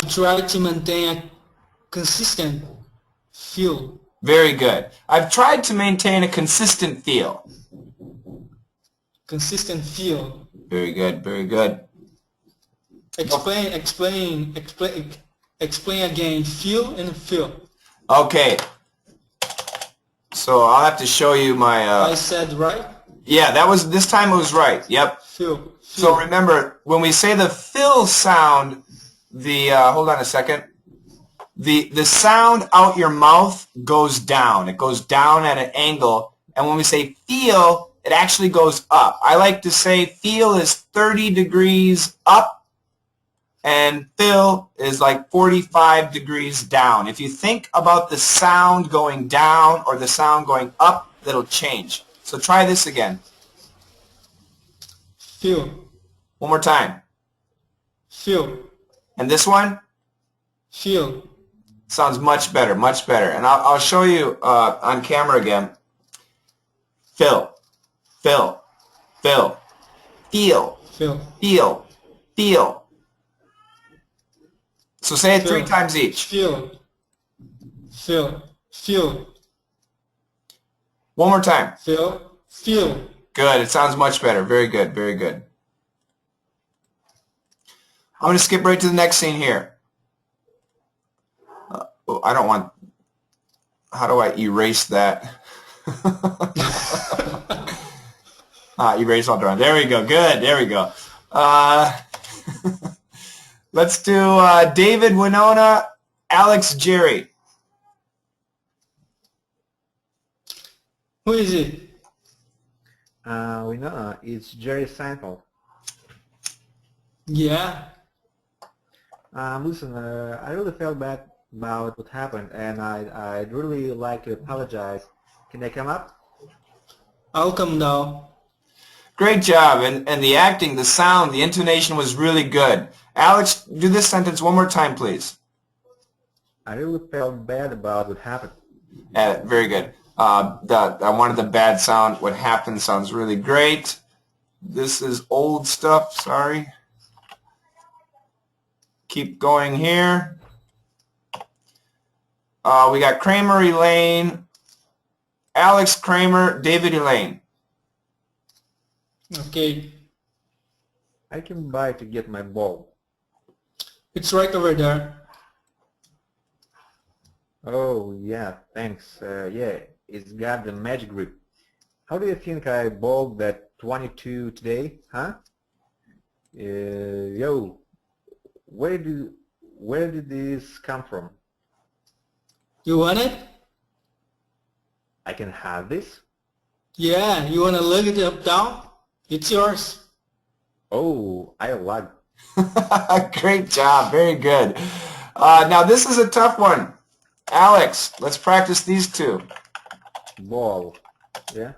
try to maintain a consistent feel. Very good. I've tried to maintain a consistent feel. Consistent feel. Very good, very good. Explain again. Feel and feel. Okay. So I'll have to show you my... I said right? Yeah, this time it was right. Yep. Feel. So remember, when we say the fill sound, hold on a second. The sound out your mouth goes down. It goes down at an angle. And when we say feel, it actually goes up. I like to say feel is 30 degrees up and fill is like 45 degrees down. If you think about the sound going down or the sound going up, that'll change. So try this again. Feel. One more time. Feel. And this one? Feel. Sounds much better, much better. And I'll show you on camera again. Fill, fill, fill, feel, Feel. feel, feel. So say it Feel. 3 times each. Feel. Feel. Feel. One more time. Feel. Feel. Good. It sounds much better. Very good. Very good. I'm going to skip right to the next scene here. Oh, I don't want... How do I erase that? Erase all drawing. There we go. Good. There we go. Let's do David, Winona, Alex, Jerry. Who is it? Winona, it's Jerry Seinfeld. Yeah. Listen, I really felt bad about what happened, and I'd really like to apologize. Can I come up? I'll come down. Great job. And the acting, the sound, the intonation was really good. Alex, do this sentence one more time, please. I really felt bad about what happened. Very good. I wanted the bad sound. What happened sounds really great. This is old stuff. Sorry. Keep going here. We got Kramer, Elaine, Alex, Kramer, David, Elaine. Okay. I came by to get my ball. It's right over there. Oh, yeah, thanks. Yeah, it's got the magic grip. How do you think I bowled that 22 today, huh? Yo, where did this come from? You want it? I can have this? Yeah, you want to look it up down? It's yours. Oh, I like. Great job. Very good. Now this is a tough one. Alex, let's practice these two. Ball. Yeah?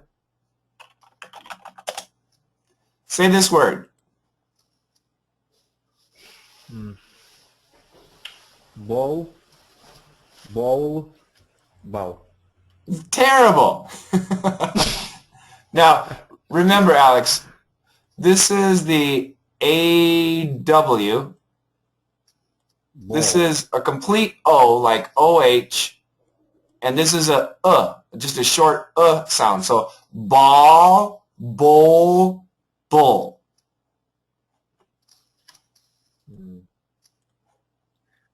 Say this word. Ball. Ball. Ball. Terrible. Now, remember, Alex, this is the AW. Ball. This is a complete O, like OH, and this is a just a short sound. So ball, bowl, bull.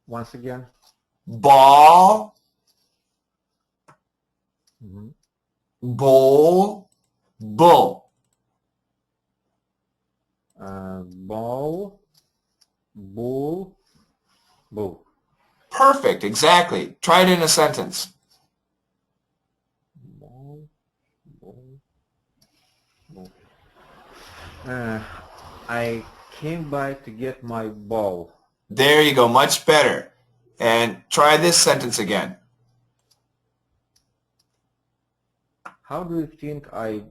Once again. Ball, bowl, bull. Ball, bull, bull. Perfect, exactly. Try it in a sentence. Ball, bull, bull. I came by to get my ball. There you go, much better. And try this sentence again. How do you think I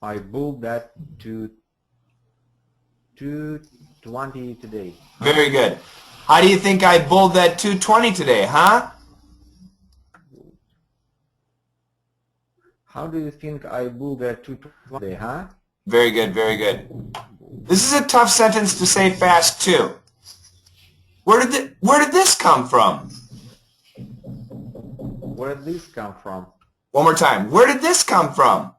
bowled that to 220 today? Very good. How do you think I bowled that 220 today, huh? How do you think I bowled that 220 today, huh? Very good, very good. This is a tough sentence to say fast too. Where did this come from? Where did this come from? One more time. Where did this come from?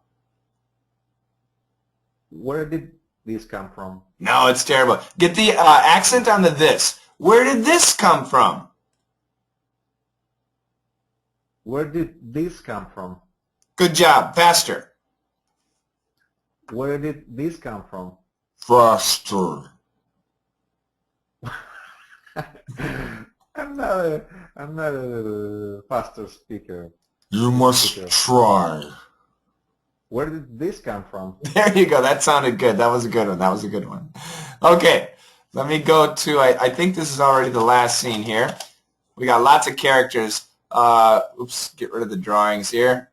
Where did this come from? No, it's terrible. Get the accent on the this. Where did this come from? Where did this come from? Good job. Faster. Where did this come from? Faster. I'm not a faster speaker. You must try. Where did this come from? There you go. That sounded good. That was a good one. That was a good one. Okay. Let me go to, I think this is already the last scene here. We got lots of characters. Oops, get rid of the drawings here.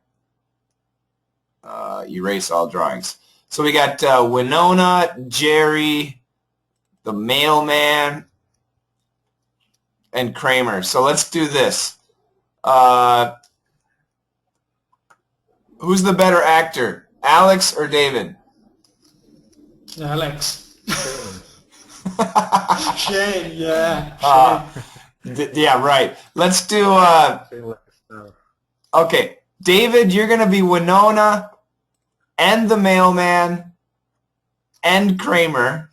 Erase all drawings. So we got Winona, Jerry, the mailman, and Kramer. So let's do this. Who's the better actor, Alex or David? Alex. Shane, yeah. Yeah, right. Let's do, okay, David, you're going to be Winona and the mailman and Kramer.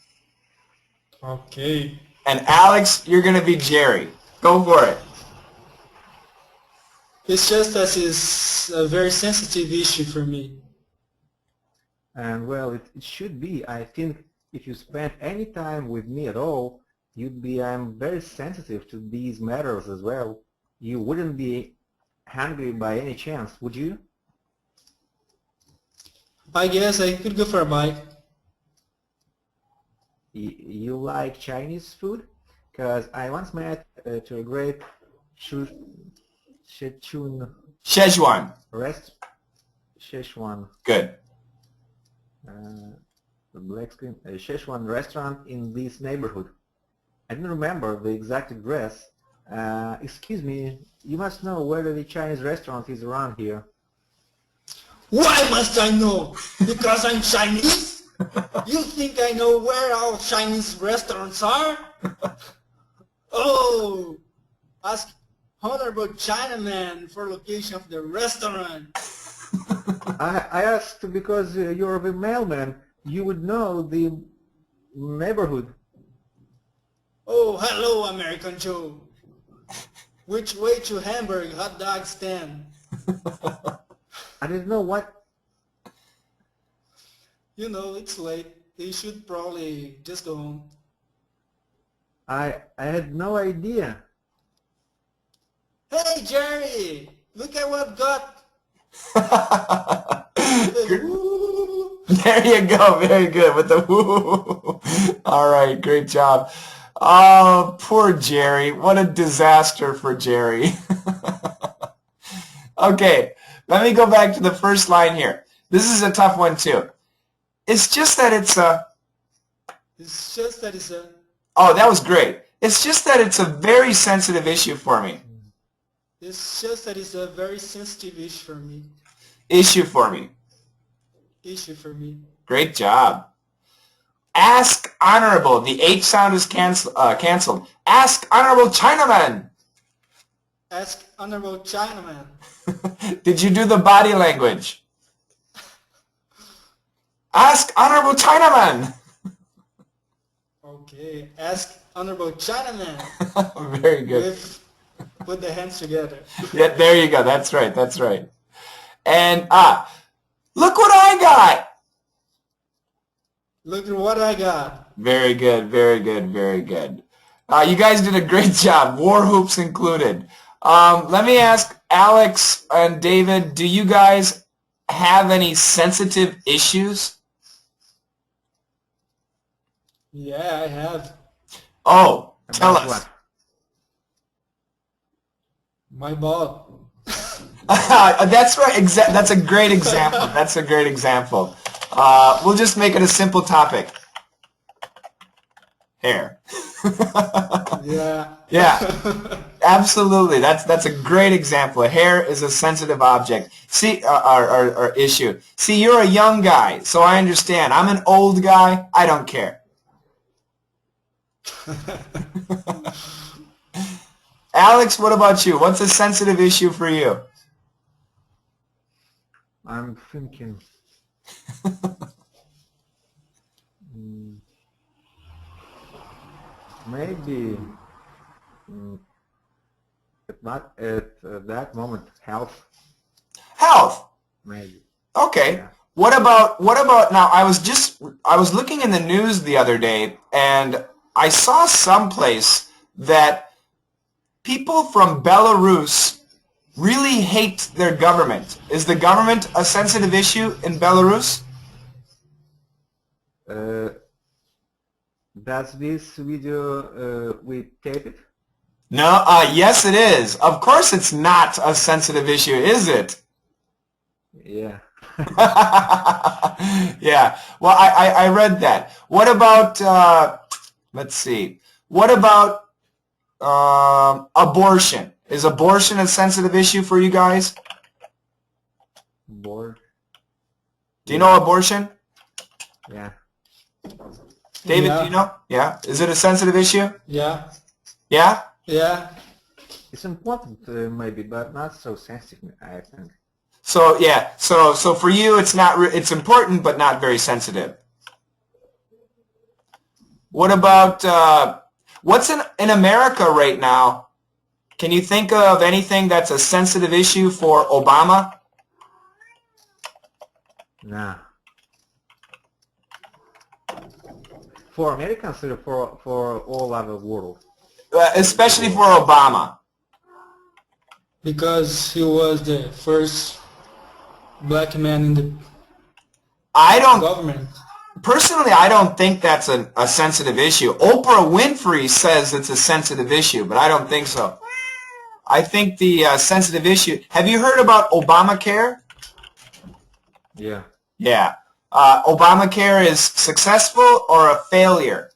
Okay. And Alex, you're going to be Jerry. Go for it. It's just that it's a very sensitive issue for me. And well, it should be. I think if you spent any time with me at all, you'd be, I'm very sensitive to these matters as well. You wouldn't be hungry by any chance, would you? I guess I could go for a bite. You like Chinese food? Because I once met to a great Szechuan Good. black screen Szechuan restaurant in this neighborhood. I don't remember the exact address. Excuse me, you must know where the Chinese restaurant is around here. Why must I know? Because I'm Chinese? You think I know where all Chinese restaurants are? Oh, ask Honorable Chinaman for location of the restaurant. I asked because you're the mailman. You would know the neighborhood. Oh, hello, American Joe. Which way to Hamburg hot dog stand? I didn't know what. You know, it's late. You should probably just go home. I had no idea. Hey, Jerry! Look at what got. There you go. Very good with the woo. All right. Great job. Oh, poor Jerry. What a disaster for Jerry. Okay. Let me go back to the first line here. This is a tough one too. It's just that it's a... It's just that it's a... Oh, that was great. It's just that it's a very sensitive issue for me. It's just that it's a very sensitive issue for me. Issue for me. Issue for me. Great job. Ask Honorable. The H sound is canceled. Ask Honorable Chinaman. Ask Honorable Chinaman. Did you do the body language? Ask Honorable Chinaman. Okay. Ask Honorable Chinaman. Very good. Put the hands together. Yeah, there you go. That's right. That's right. And look what I got. Look at what I got. Very good. Very good. Very good. You guys did a great job. War hoops included. Let me ask Alex and David, do you guys have any sensitive issues? Yeah, I have. Oh, tell us. What? My ball. That's right. That's a great example. That's a great example. We'll just make it a simple topic. Hair. Yeah. Yeah. Absolutely. That's a great example. Hair is a sensitive object. See, or issue. See, you're a young guy, so I understand. I'm an old guy. I don't care. Alex, what about you? What's a sensitive issue for you? I'm thinking. Maybe at that moment, health. Health. Maybe. Okay. Yeah. What about now? I was looking in the news the other day, and I saw someplace that people from Belarus really hate their government. Is the government a sensitive issue in Belarus? Does this video we tape it? No. Yes, it is. Of course, it's not a sensitive issue, is it? Yeah. Yeah. Well, I read that. What about let's see. What about abortion? Is abortion a sensitive issue for you guys? Bored. Do you know abortion? Yeah. David, Yeah. do you know? Yeah. Is it a sensitive issue? Yeah. Yeah? Yeah. It's important maybe, but not so sensitive, I think. So, yeah. So for you, it's not. It's important, but not very sensitive. What about what's in America right now? Can you think of anything that's a sensitive issue for Obama? Nah. For Americans or for all over the world? Especially for Obama. Because he was the first black man in the I don't. government. Personally, I don't think that's a sensitive issue. Oprah Winfrey says it's a sensitive issue, but I don't think so. I think the sensitive issue... Have you heard about Obamacare? Yeah. Yeah. Obamacare is successful or a failure?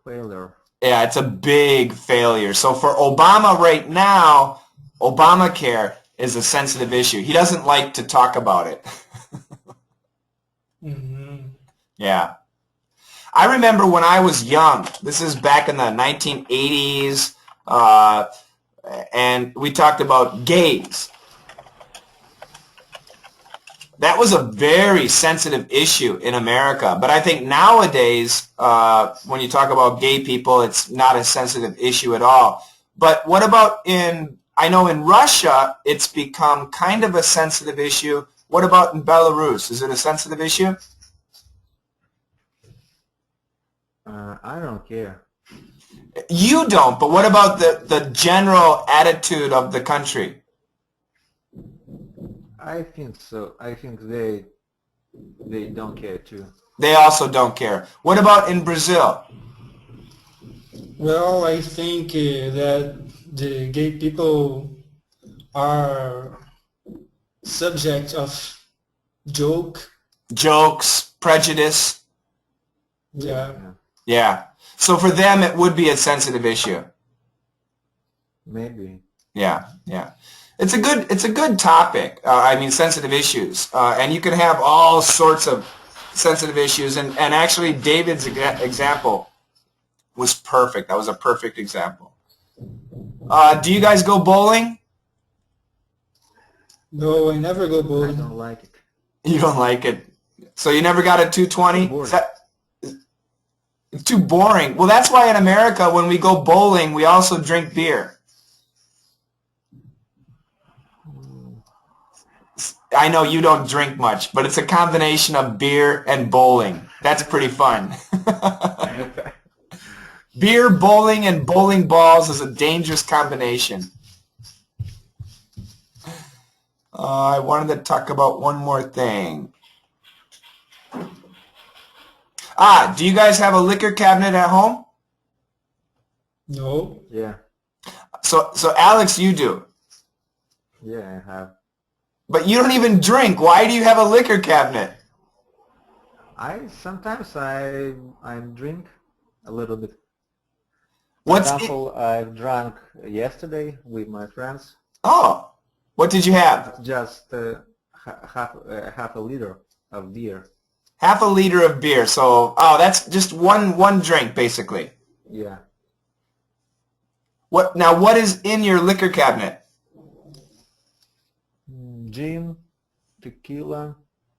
Failure. Yeah, it's a big failure. So for Obama right now, Obamacare is a sensitive issue. He doesn't like to talk about it. Mm-hmm. Yeah. I remember when I was young, this is back in the 1980s, and we talked about gays. That was a very sensitive issue in America. But I think nowadays, when you talk about gay people, it's not a sensitive issue at all. But what about I know in Russia, it's become kind of a sensitive issue. What about in Belarus? Is it a sensitive issue? I don't care. You don't, but what about the general attitude of the country? I think so. I think they don't care too. They also don't care. What about in Brazil? Well, I think that the gay people are subject of Jokes, prejudice. Yeah. Yeah. So for them, it would be a sensitive issue. Maybe. Yeah, yeah. It's a good topic. I mean, sensitive issues, and you can have all sorts of sensitive issues. And actually, David's example was perfect. That was a perfect example. Do you guys go bowling? No, I never go I bowling. don't like it. You don't like it, so you never got a 220. Boring. It's too boring. Well, that's why in America, when we go bowling, we also drink beer. I know you don't drink much, but it's a combination of beer and bowling. That's pretty fun. Beer, bowling, and bowling balls is a dangerous combination. I wanted to talk about one more thing. Do you guys have a liquor cabinet at home? No. Yeah. So Alex, you do. Yeah, I have. But you don't even drink. Why do you have a liquor cabinet? Sometimes I drink a little bit. For What's example, I've drank yesterday with my friends. Oh, what did you have? Just half a liter of beer. Half a liter of beer. So, that's just one drink basically. Yeah. What is in your liquor cabinet? Gin, tequila,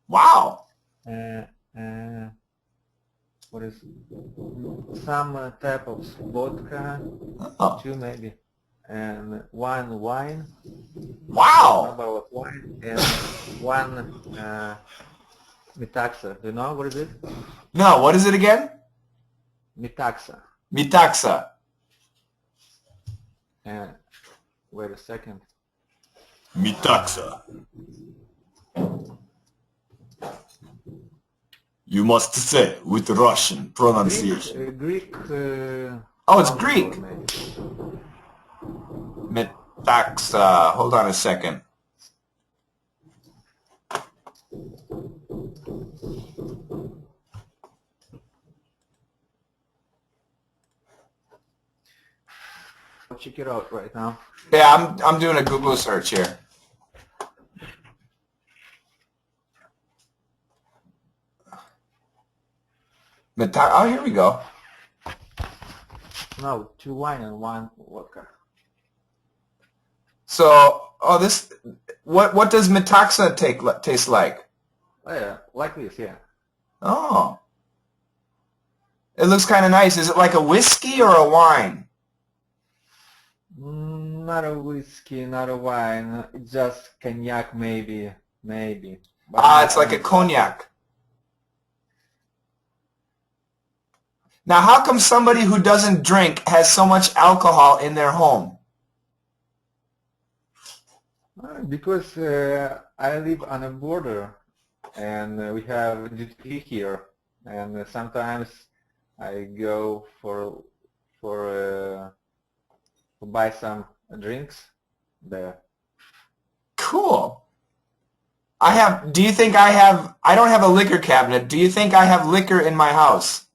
Wow. what is some type of vodka, Oh. two maybe, and one wine, Wow. bottle of wine, and one metaxa. Do you know what is it? No, what is it again? Metaxa. Mitaxa. Wait a second. Mitaxa. You must say with Russian pronunciation. Greek. Oh, it's Greek. Maybe. Mitaxa. Hold on a second. I'll check it out right now. Yeah, I'm doing a Google search here. Oh, here we go. No, two wine and one vodka. So, what does Metaxa taste like? Oh, yeah, like this, yeah. Oh. It looks kind of nice. Is it like a whiskey or a wine? Not a whiskey, not a wine. It's just cognac, maybe. Ah, it's like a cognac. Now, how come somebody who doesn't drink has so much alcohol in their home? Because I live on a border, and we have duty here, and sometimes I go for buy some drinks there. Cool. Do you think I don't have a liquor cabinet. Do you think I have liquor in my house?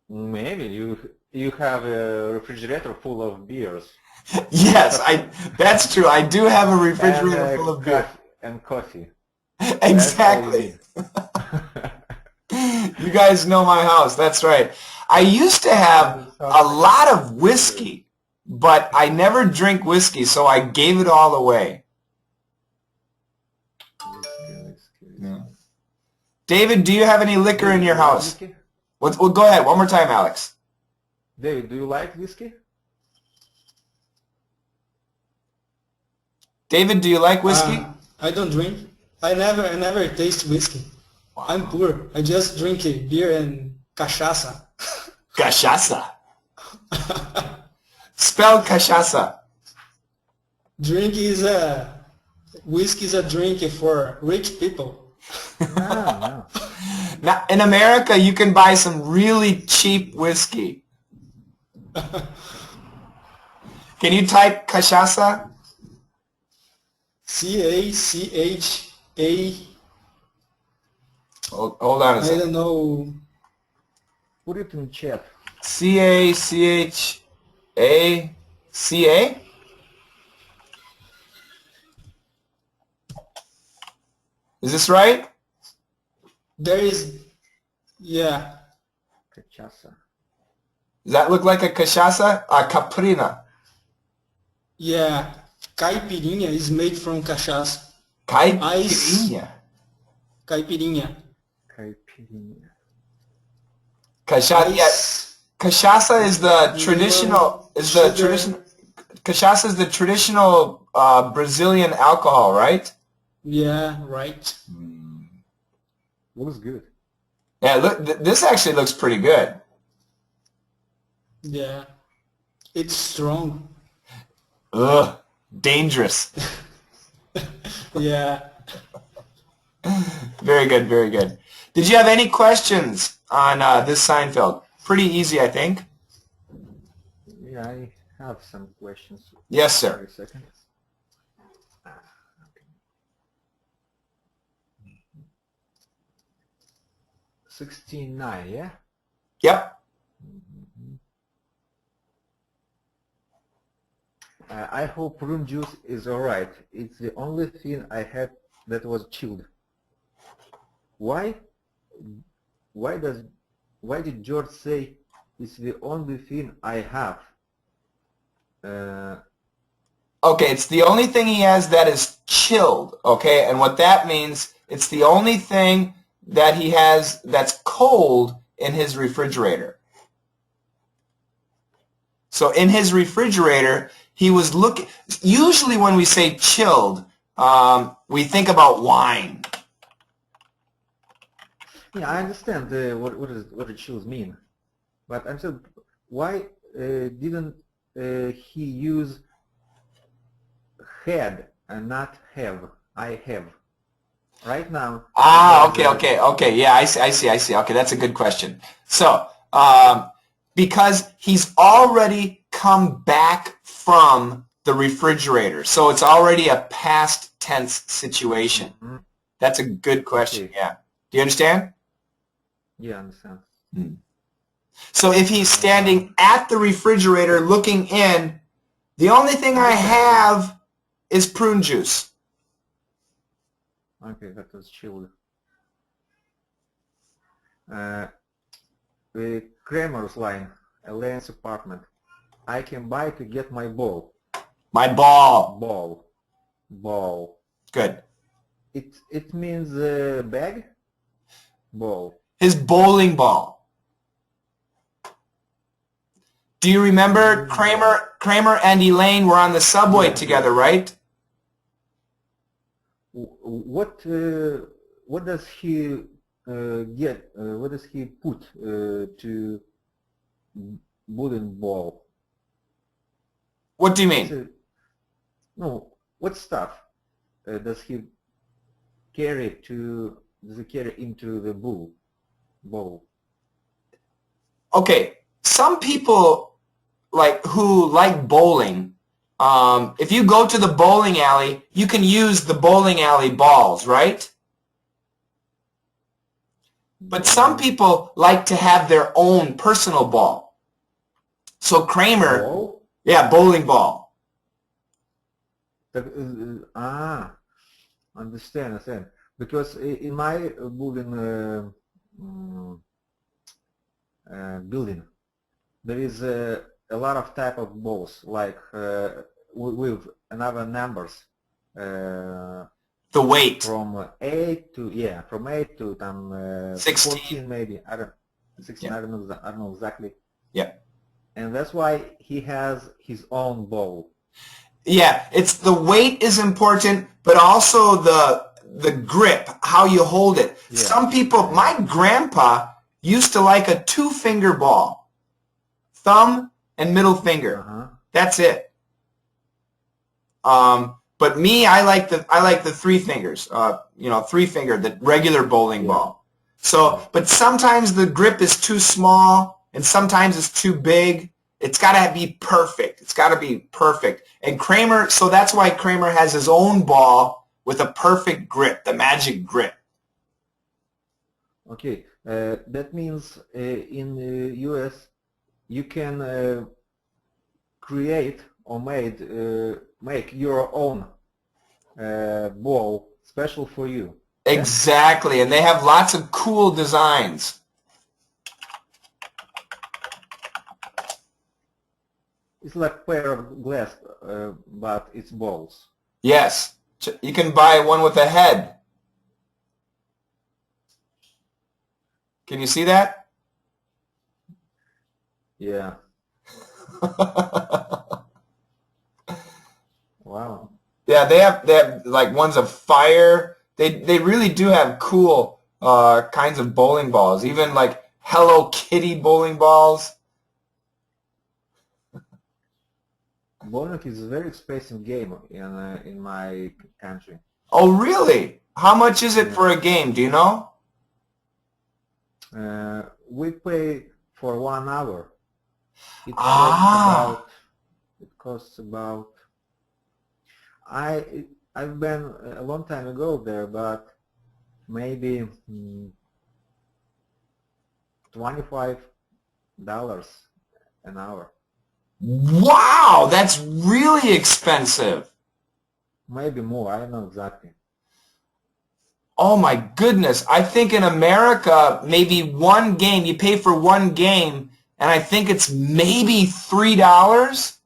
Maybe you have a refrigerator full of beers. Yes, that's true. I do have a refrigerator full of beer. And coffee. Exactly. You guys know my house. That's right. I used to have a lot of whiskey, but I never drink whiskey, so I gave it all away. Yeah. David, do you have any liquor in your house? Well, go ahead. One more time, Alex. David, do you like whiskey? David, do you like whiskey? I don't drink. I never taste whiskey. Wow. I'm poor. I just drink beer and cachaça. Cachaça. Spell cachaça. Whiskey is a drink for rich people. No. Now, in America, you can buy some really cheap whiskey. Can you type cachaça? C-A-C-H-A. Hold on a second. I don't know. Put it in chat. C-A-C-H-A-C-A? Is this right? There is, yeah. Cachaça. Does that look like a cachaça? A caprina. Yeah. Caipirinha is made from cachaça. Caipirinha. Caipirinha. Cachaça. Yeah. Cachaça is the traditional. Cachaça is the traditional Brazilian alcohol, right? Yeah. Right. Looks good. Yeah. Look. This actually looks pretty good. Yeah. It's strong. Ugh. Dangerous. Yeah. Very good, very good. Did you have any questions on this Seinfeld? Pretty easy, I think. Yeah, I have some questions. Yes, sir. Wait a second. Okay. 16:9, yeah? Yep. I hope room juice is alright. It's the only thing I had that was chilled. Why did George say It's the only thing I have. Okay, it's the only thing he has that is chilled, okay? And what that means, it's the only thing that he has that's cold in his refrigerator. So in his refrigerator, he was looking, usually when we say chilled, we think about wine. Yeah, I understand what it should mean, but I'm saying, why didn't he use had and not have? I have. Right now. Okay. Yeah, I see. Okay, that's a good question. So, because he's already come back from the refrigerator, so it's already a past tense situation. Mm-hmm. That's a good question. Okay. Yeah. Do you understand? Yeah, I understand. So if he's standing at the refrigerator looking in, the only thing I have is prune juice. Okay, that was chilled. Kramer's line, Elaine's apartment. I can buy to get my ball. My ball. Ball. Good. It means bag? Ball. His bowling ball. Do you remember Kramer and Elaine were on the subway together, right? What does he get? What does he put to bowling ball? What do you mean? So, no, what stuff does he carry to? Does he carry into the bowl? Okay, some people who like bowling. If you go to the bowling alley, you can use the bowling alley balls, right? But some people like to have their own personal ball. So Kramer, Ball? yeah, bowling ball. Understand. Because in my bowling building, there is a lot of type of balls, like with another numbers. The weight. From 8 to 16. 14 maybe. I don't 16. Yeah. I don't know exactly. Yeah. And that's why he has his own ball. Yeah, it's the weight is important, but also the grip, how you hold it. Yeah. Some people, my grandpa used to like a 2-finger ball, thumb and middle finger. That's it. But me, I like the 3 fingers. 3-finger, the regular bowling ball. So, but sometimes the grip is too small, and sometimes it's too big. It's got to be perfect. It's got to be perfect. And Kramer, so that's why Kramer has his own ball with a perfect grip, the magic grip. Okay, that means in the US you can create or make your own ball special for you. Exactly, and they have lots of cool designs. It's like a pair of glass, but it's balls. Yes, you can buy one with a head. Can you see that? Yeah. Wow. Yeah, they have like ones of fire. They really do have cool kinds of bowling balls. Even like Hello Kitty bowling balls. Bowling is a very expensive game in my country. Oh, really? How much is it for a game? Do you know? We pay for 1 hour. It costs about. I've been a long time ago there, but maybe $25 an hour. Wow, that's really expensive. Maybe more. I don't know exactly. Oh my goodness. I think in America, maybe one game, you pay for one game and I think it's maybe $3.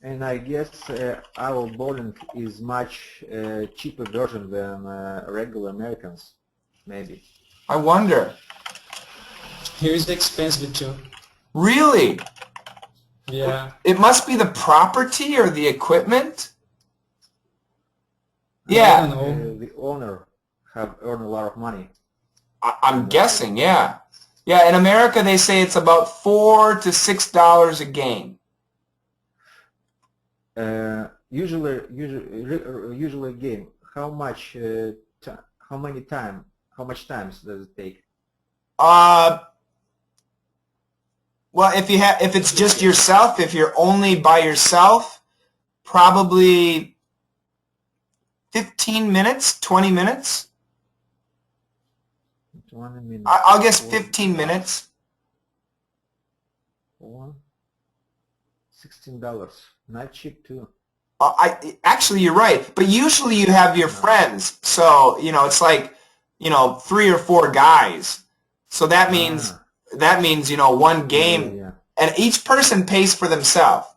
And I guess our bowling is much cheaper version than regular Americans, maybe. I wonder. Here's expensive too. Really? Yeah. It must be the property or the equipment. I Yeah, don't know. The owner have earned a lot of money. I'm guessing. Yeah, yeah. In America, they say it's about $4 to $6 a game. Usually a game. How much times does it take? Well, if it's just yourself, if you're only by yourself, probably 15 minutes, 20 minutes. 20 minutes. I'll guess 15 minutes. $16. Not cheap too. Actually, you're right. But usually you have your friends, so it's like 3 or 4 guys. So that means one game, Yeah. and each person pays for themselves.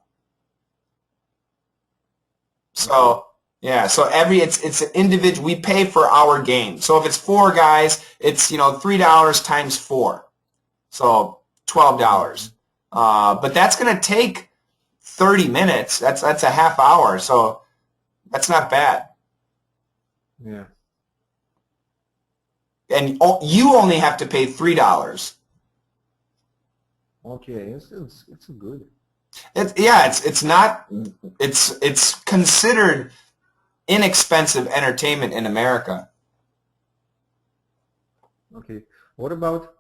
So yeah, so it's an individual. We pay for our game. So if it's 4 guys, it's $3 times 4, so $12. But that's going to take 30 minutes. That's a half hour. So that's not bad. Yeah. And you only have to pay $3. Okay, it's good. It's considered inexpensive entertainment in America. Okay. What about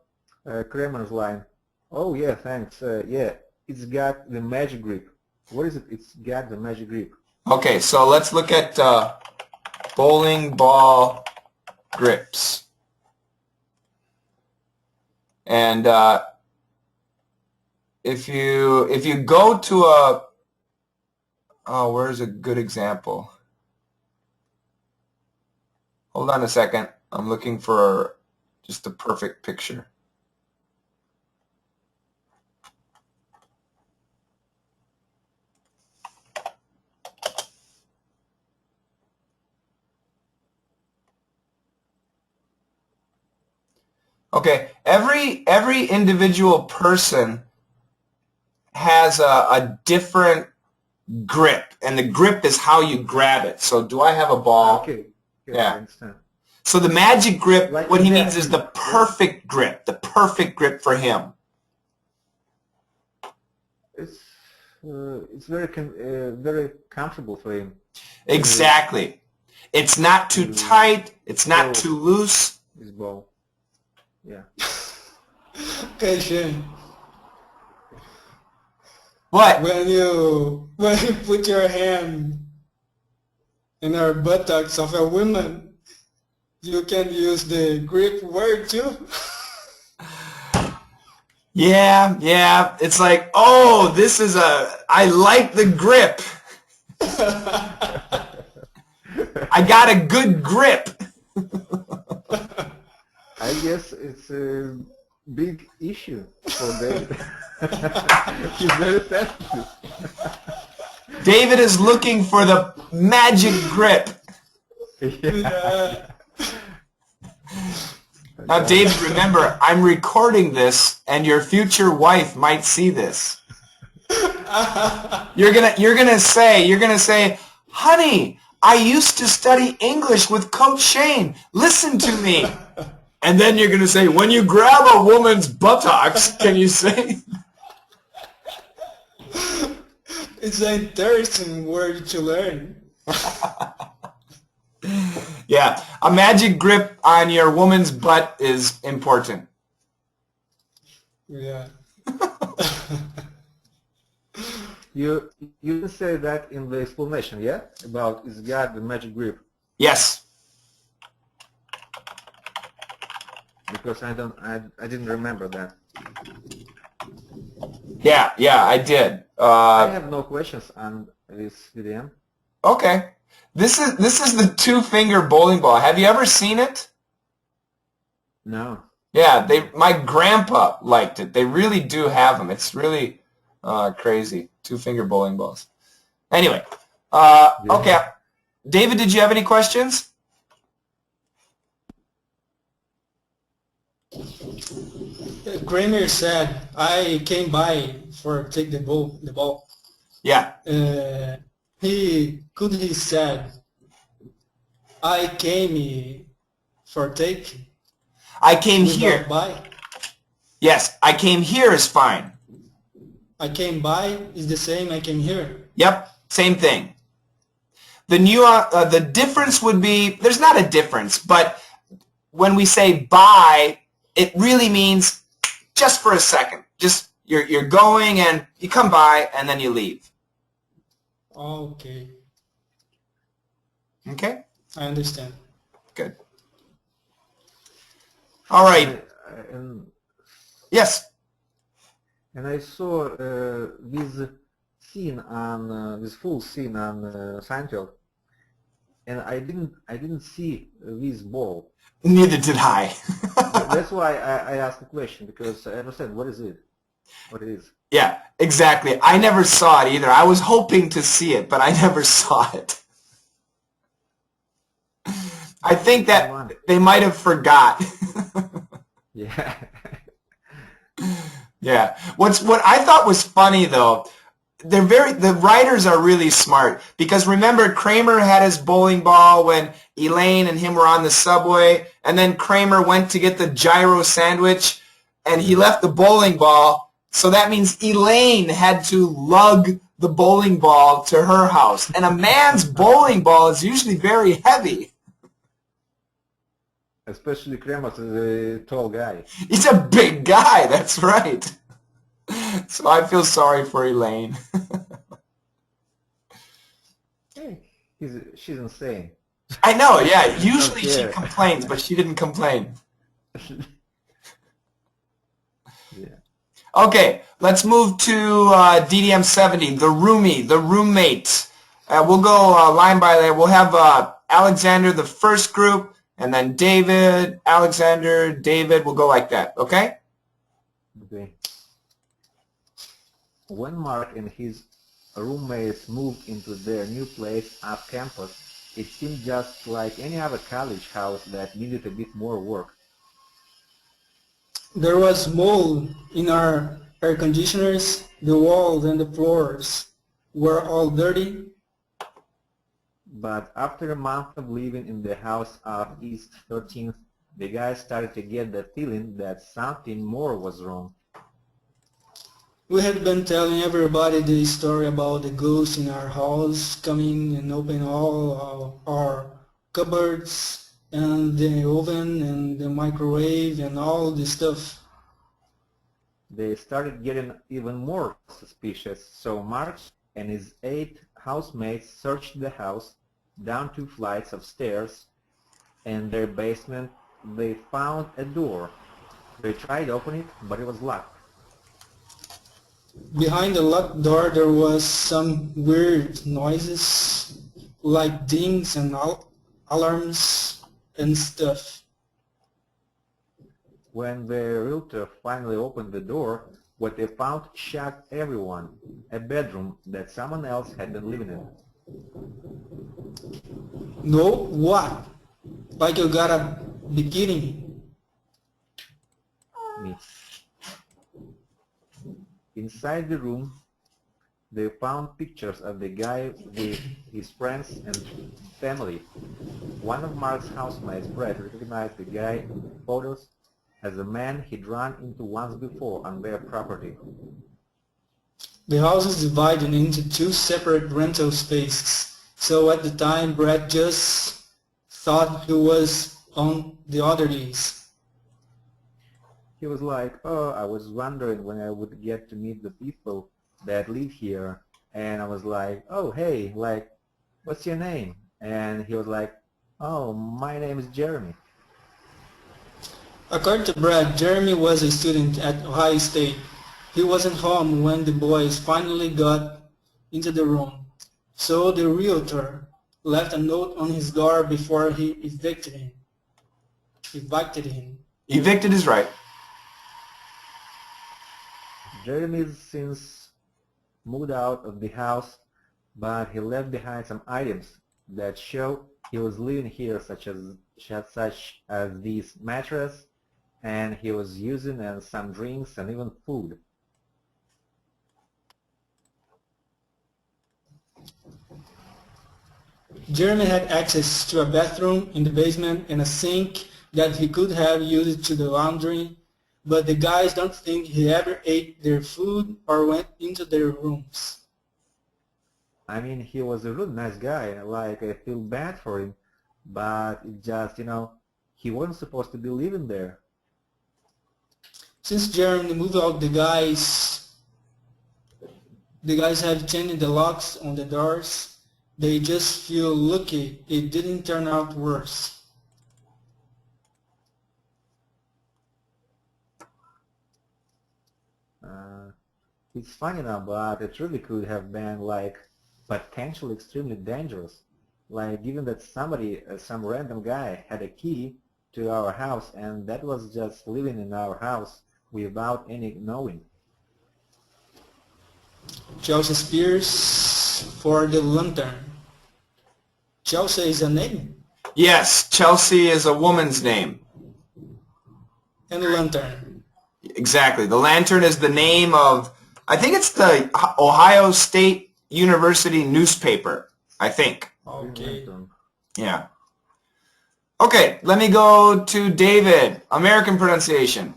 Kramer's line? Oh yeah, thanks. Yeah, it's got the magic grip. What is it? It's got the magic grip. Okay, so let's look at bowling ball grips. And if you go to where's a good example? Hold on a second. I'm looking for just the perfect picture. Okay, every individual person has a different grip, and the grip is how you grab it. So do I have a ball? Okay. Yeah. I understand. So the magic grip, Like what he that. means is the perfect grip for him. It's very comfortable for him. Exactly. It's not too tight. It's not too loose. His ball. Yeah. Okay, Shane. What? When you put your hand in her buttocks of a woman, you can use the grip word too. Yeah. It's like, oh, I like the grip. I got a good grip. I guess it's a big issue for David. He's very sensitive. David is looking for the magic grip. Yeah. Now, David, remember, I'm recording this, and your future wife might see this. You're gonna say, honey, I used to study English with Coach Shane. Listen to me. And then you're gonna say, when you grab a woman's buttocks, can you say? It's an interesting word to learn. Yeah, a magic grip on your woman's butt is important. Yeah. You say that in the explanation, yeah? About it's got the magic grip. Yes. Because I didn't remember that. Yeah, I did. I have no questions on this DDM. Okay. This is the 2-finger bowling ball. Have you ever seen it? No. Yeah, my grandpa liked it. They really do have them. It's really crazy. Two-finger bowling balls. Anyway, okay. David, did you have any questions? Kramer said, I came by for take the ball. Yeah. He said, I came for take. I came here. By. Yes, I came here is fine. I came by is the same. I came here. Yep, same thing. The difference would be, there's not a difference, but when we say by, it really means just for a second. Just you're going and you come by and then you leave. Okay. Okay? I understand. Good. All right. Yes. And I saw this full scene on Seinfeld, and I didn't see this ball. Neither did I. That's why I asked the question, because I understand what is it, what it is. Yeah, exactly. I never saw it either. I was hoping to see it, but I never saw it. I think that they might have forgot. Yeah. Yeah. What I thought was funny though, the writers are really smart, because remember Kramer had his bowling ball when Elaine and him were on the subway, and then Kramer went to get the gyro sandwich and he left the bowling ball, so that means Elaine had to lug the bowling ball to her house, and a man's bowling ball is usually very heavy. Especially Kramer's a tall guy. He's a big guy, that's right. So I feel sorry for Elaine. Hey, she's insane. I know, yeah. Usually she complains, but she didn't complain. Yeah. Okay, let's move to DDM 70, the roommate. We'll go line by line. We'll have Alexander, the first group, and then David, Alexander, David. We'll go like that, okay? Okay. When Mark and his roommates moved into their new place off campus, it seemed just like any other college house that needed a bit more work. There was mold in our air conditioners. The walls and the floors were all dirty. But after a month of living in the house off East 13th, the guys started to get the feeling that something more was wrong. We had been telling everybody the story about the ghost in our house coming and opening all our cupboards and the oven and the microwave and all the stuff. They started getting even more suspicious, so Mark and his 8 housemates searched the house down 2 flights of stairs, and their basement. They found a door. They tried opening it, but it was locked. Behind the locked door there was some weird noises like dings and alarms and stuff. When the realtor finally opened the door, what they found shocked everyone. A bedroom that someone else had been living in. No, what? Like you gotta be kidding me. Me. Inside the room, they found pictures of the guy with his friends and family. One of Mark's housemates, Brett, recognized the guy in photos as a man he'd run into once before on their property. The house is divided into 2 separate rental spaces, so at the time Brett just thought he was on the other days. He was like, oh, I was wondering when I would get to meet the people that live here. And I was like, oh, hey, like, what's your name? And he was like, oh, my name is Jeremy. According to Brad, Jeremy was a student at Ohio State. He wasn't home when the boys finally got into the room, so the realtor left a note on his door before he evicted him. Evicted is right. Jeremy's since moved out of the house, but he left behind some items that show he was living here, such as this mattress, and he was using some drinks and even food. Jeremy had access to a bathroom in the basement and a sink that he could have used to the laundry, but the guys don't think he ever ate their food or went into their rooms. I mean, he was a really nice guy, like I feel bad for him, but it just, he wasn't supposed to be living there. Since Jeremy moved out, the guys have changed the locks on the doors. They just feel lucky it didn't turn out worse. It's funny now, but it really could have been like potentially extremely dangerous. Like given that somebody, some random guy had a key to our house and that was just living in our house without any knowing. Chelsea Spears for the lantern. Chelsea is a name? Yes, Chelsea is a woman's name. And lantern. Exactly. The lantern is the name of, I think it's the Ohio State University newspaper, I think. Okay. Yeah. Okay, let me go to David. American pronunciation.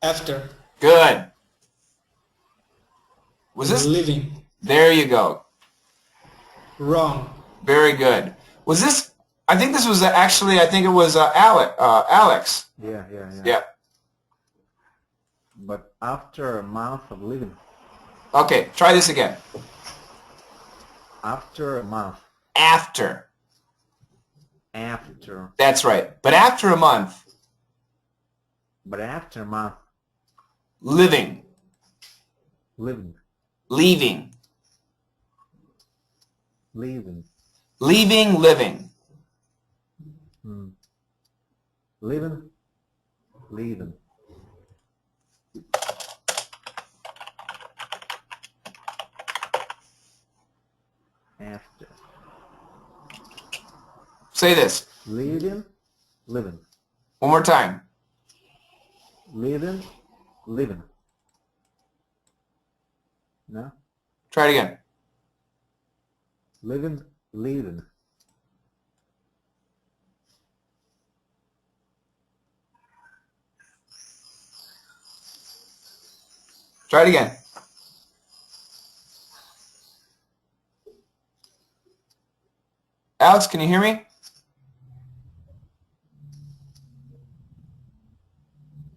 After. Good. Was this? Living. There you go. Wrong. Very good. Was this? I think this was actually. I think it was Alex. Yeah. Yeah. But after a month of living. Okay. Try this again. After a month. After. After. That's right. But after a month. But after a month. Living. Living. Leaving. Leaving. Leaving. Living. Living. Leaving. After. Say this. Living. Living. One more time. Living. Living. No? Try it again. Living. Leaving. Try it again. Alex, can you hear me?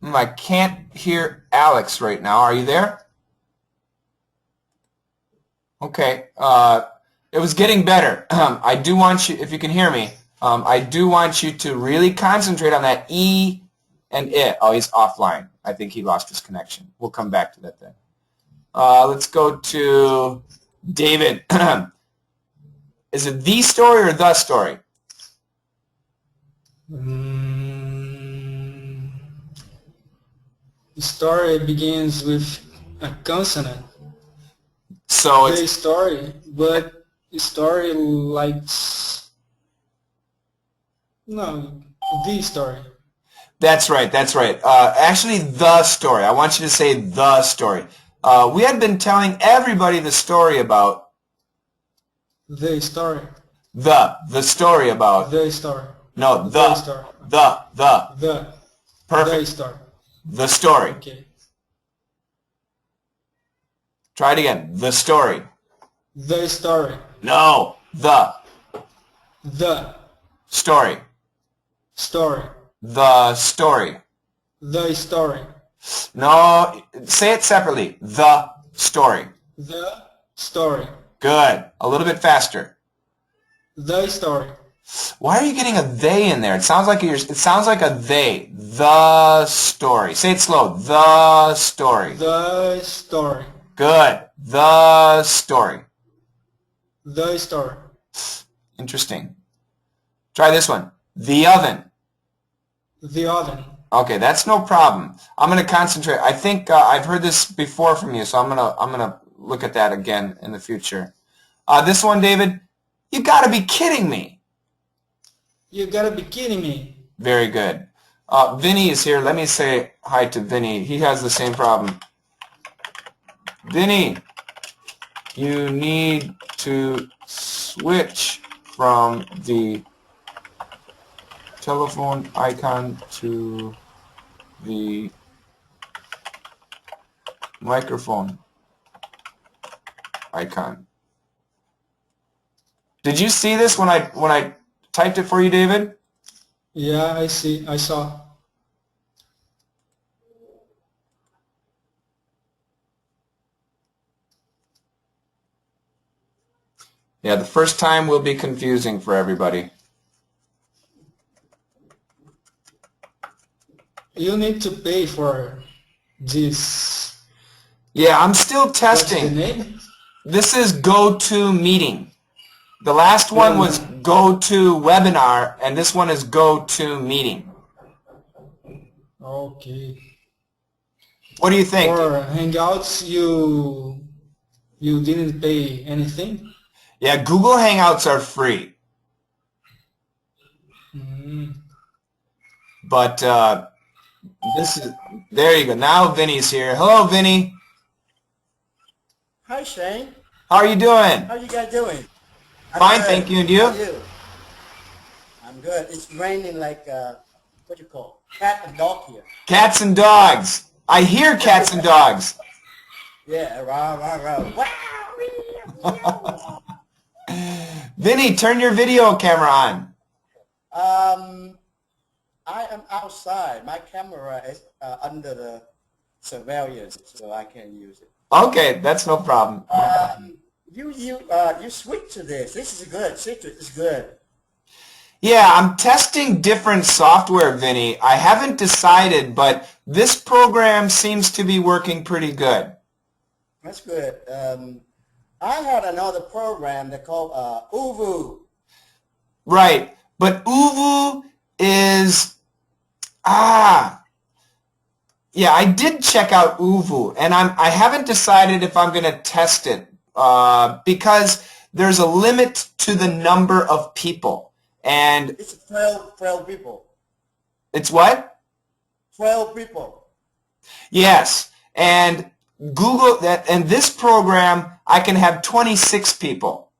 I can't hear Alex right now. Are you there? Okay. It was getting better. I do want you, if you can hear me, I do want you to really concentrate on that E and it. Oh, he's offline. I think he lost his connection. We'll come back to that then. Let's go to David. Is it the story or the story? The story begins with a consonant. So The it's story, but the story likes... No, the story. That's right. That's right. Actually, the story. I want you to say the story. We had been telling everybody the story about The story. the story about The story. no The story. the perfect The story. the story. Okay. Try it again. The story. The story. No, the story. Story. The story. The story. No, say it separately. The story. The story. Good. A little bit faster. The story. Why are you getting a they in there? It sounds like it sounds like a they. The story. Say it slow. The story. The story. Good. The story. The story. Interesting. Try this one. The oven. the oven. Okay, that's no problem. I'm going to concentrate. I think I've heard this before from you, so I'm gonna look at that again in the future. This one, David, you got to be kidding me. You gotta be kidding me. Very good. Vinny is here. Let me say hi to Vinny. He has the same problem. Vinny, you need to switch from the telephone icon to the microphone icon. Did you see this when I typed it for you, David? Yeah, I see. I saw. Yeah, the first time will be confusing for everybody. You need to pay for this. Yeah, I'm still What's the testing. name? This is GoToMeeting. The last one was GoToWebinar, and this one is GoToMeeting. Okay. What do you think? For Hangouts, you didn't pay anything? Yeah, Google Hangouts are free. But this is, there you go. Now Vinny's here. Hello, Vinny. Hi, Shane. How are you doing? How you guys doing? Fine, good. thank you. And you? How are you? I'm good. It's raining like, what you call, cat and dog here. Cats and dogs. I hear cats and dogs. Yeah, rah, rah, rah. Wow. Vinny, turn your video camera on. I am outside. My camera is under the surveillance, so I can't use it. Okay, that's no problem. You switch to this. This is good. Citrus is good. Yeah, I'm testing different software, Vinny. I haven't decided, but this program seems to be working pretty good. That's good. I had another program that called Uvu. Right, but Uvu is, yeah, I did check out Uvu, and I haven't decided if I'm going to test it because there's a limit to the number of people. And it's 12 people. It's what? 12 people. Yes, and Google that, and this program I can have 26 people.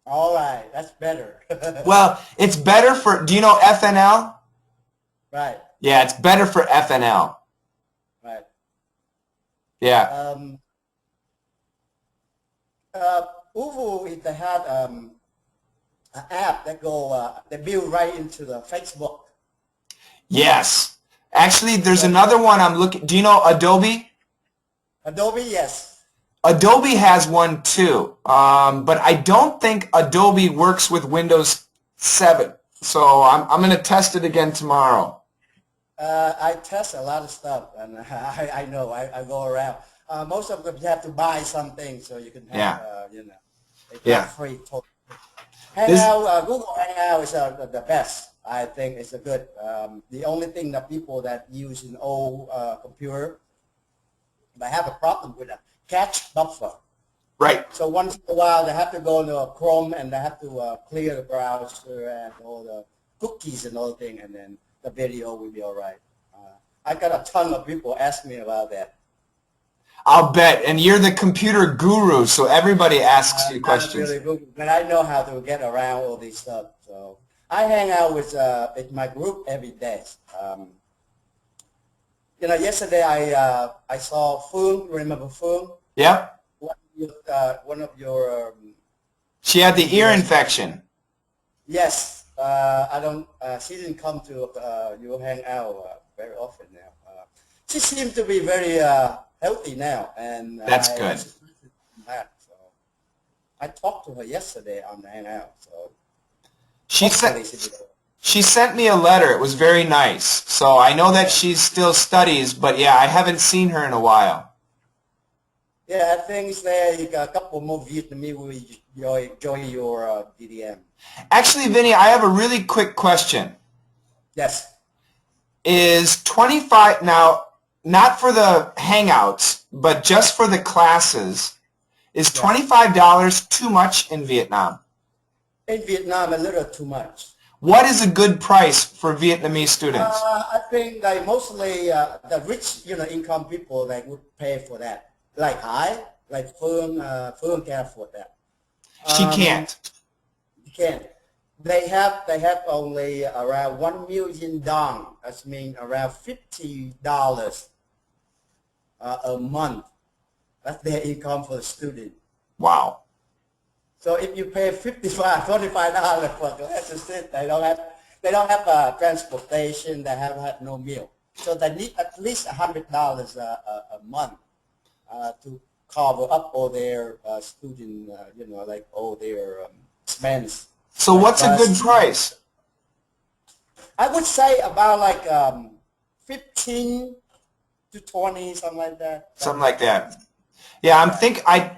All right, that's better. Well, it's better for, do you know FNL? Right. Yeah, it's better for FNL. Right. Yeah. Uvu, they had an app that they build right into the Facebook. Yes. Actually, there's another one I'm looking. Do you know Adobe? Adobe, yes. Adobe has one too, but I don't think Adobe works with Windows 7. So I'm going to test it again tomorrow. I test a lot of stuff, and I know I go around. Most of them you have to buy something so you can have, it's not free. Hangout, Google Hangout is the best. I think it's a good. The only thing that people that use an old computer, they have a problem with a cache buffer. Right. So once in a while, they have to go into Chrome and they have to clear the browser and all the cookies and all the thing, and then the video will be all right. I got a ton of people ask me about that. I'll bet. And you're the computer guru, so everybody asks you questions. Really good, but I know how to get around all this stuff. So I hang out with my group every day. Yesterday I saw Foon. Remember Foon? Yep. One of your. She had the ear infection. Yes. I don't. She didn't come to your hangout very often now. She seems to be very healthy now, and that's good. So I talked to her yesterday on the hangout. So she sent me a letter. It was very nice. So I know that she still studies, but yeah, I haven't seen her in a while. Yeah, I think there you got a couple more Vietnamese will join your DDM. Actually, Vinny, I have a really quick question. Yes. is 25 now, not for the hangouts, but just for the classes. Is $25 too much in Vietnam? In Vietnam, a little too much. What is a good price for Vietnamese students? I think like mostly the rich, income people, they would pay for that. Like like Phương can afford that. She can't. You can't. They have only around 1 million dong. That means around $50 a month. That's their income for the student. Wow. So if you pay $45 for classes, they don't have transportation. They have had no meal. So they need at least $100 a month to cover up all their student, like all their expense. So what's a good price? I would say about like 15 to 20, something like that. Something like that. Yeah,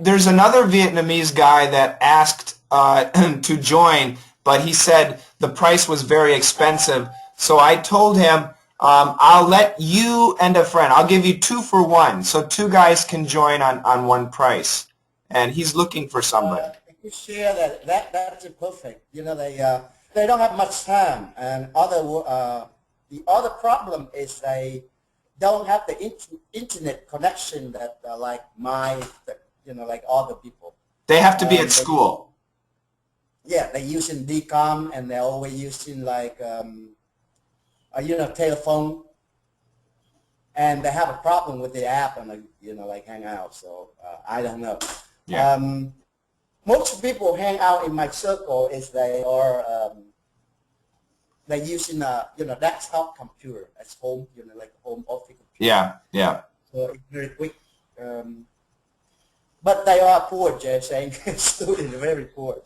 there's another Vietnamese guy that asked to join, but he said the price was very expensive. So I told him, I'll let you and a friend, I'll give you 2 for 1. So 2 guys can join on one price. And he's looking for somebody. You share that's perfect. They don't have much time, and the other problem is they don't have the internet connection that like like other people. They have to be at school. Yeah, they're using DCOM, and they're always using like telephone, and they have a problem with the app and like Hangout. So I don't know. Yeah. Most people hang out in my circle is they are they're using a desktop computer as home, like home office computer. Yeah. So it's very quick. But they are poor, Jay, saying students are very poor.